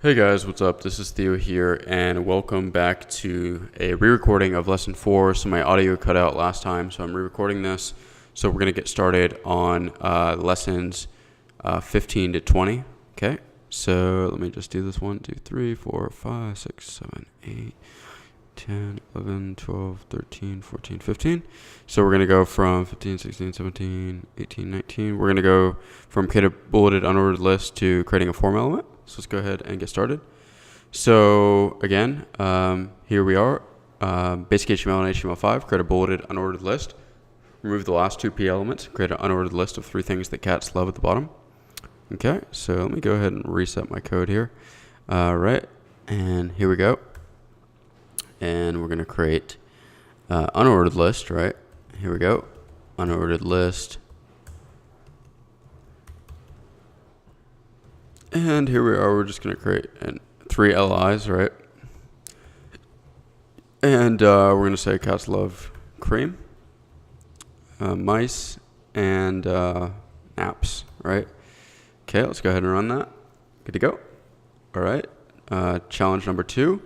Hey guys, what's up? This is Theo here, and welcome back to a re-recording of lesson 4. So my audio cut out last time, so I'm re-recording this. So we're going to get started on lessons 15 to 20. Okay, so let me just do this. 1, 2, 3, 4, 5, 6, 7, 8, 10, 11, 12, 13, 14, 15. So we're going to go from 15, 16, 17, 18, 19. We're going to go from create a bulleted unordered list to creating a form element. So let's go ahead and get started. So again, here we are. Basic HTML and HTML5, create a bulleted unordered list. Remove the last two P elements, create an unordered list of 3 things that cats love at the bottom. Okay, so let me go ahead and reset my code here. Right, and here we go. And we're going to create unordered list, right? Here we go, unordered list. And here we are, we're just going to create 3 LIs, right? And we're going to say cats love cream, mice, and apps, right? Okay, let's go ahead and run that. Good to go. All right, challenge number 2.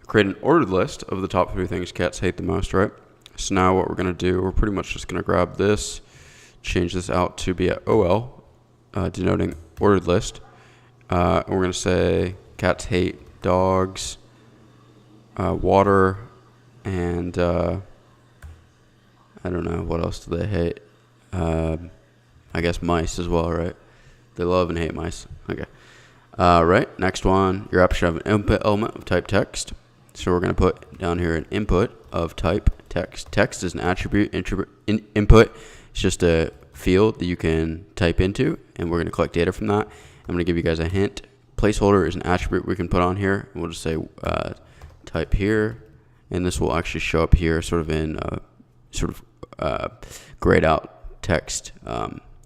Create an ordered list of the top 3 things cats hate the most, right? So now what we're going to do, we're pretty much just going to grab this, change this out to be a OL, denoting ordered list. And we're going to say cats hate dogs, water, and I don't know, what else do they hate? I guess mice as well, right? They love and hate mice. Okay. Right, next one, your app should have an input element of type text. So we're going to put down here an input of type text. Text is an attribute. Input is just a field that you can type into, and we're going to collect data from that. I'm going to give you guys a hint. Placeholder is an attribute we can put on here. And we'll just say type here, and this will actually show up here sort of in grayed out text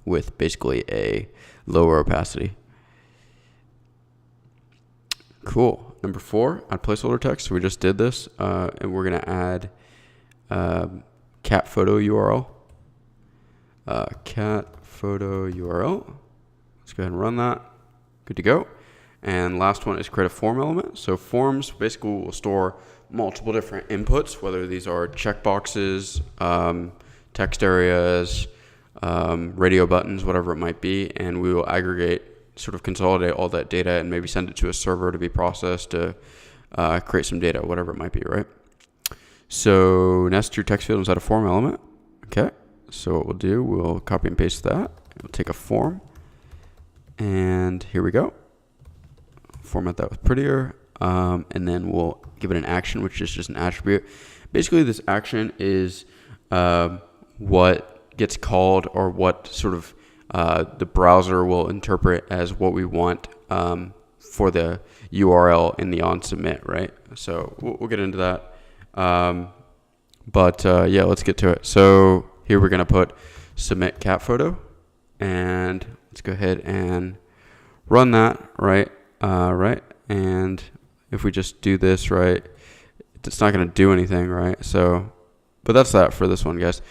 with basically a lower opacity. Cool. Number 4, add placeholder text. So we just did this, and we're going to add cat photo URL. Cat photo URL. Let's go ahead and run that. Good to go. And last one is create a form element. So forms basically will store multiple different inputs, whether these are checkboxes, text areas, radio buttons, whatever it might be, and we will aggregate, sort of consolidate all that data and maybe send it to a server to be processed to create some data, whatever it might be, right? So nest your text field inside a form element. Okay, so what we'll do, we'll copy and paste that. We'll take a form. And here we go. Format that with prettier. And then we'll give it an action, which is just an attribute. Basically, this action is what gets called, or what sort of the browser will interpret as what we want for the URL in the onSubmit, right? So we'll get into that. Yeah, let's get to it. So here we're going to put submit cat photo. And let's go ahead and run that, right? Right. And if we just do this, right, it's not going to do anything, right? So, but that's that for this one, guys.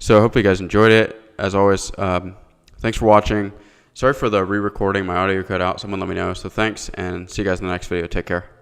So hopefully you guys enjoyed it. As always, thanks for watching. Sorry for the re-recording. My audio cut out. Someone let me know. So thanks, and see you guys in the next video. Take care.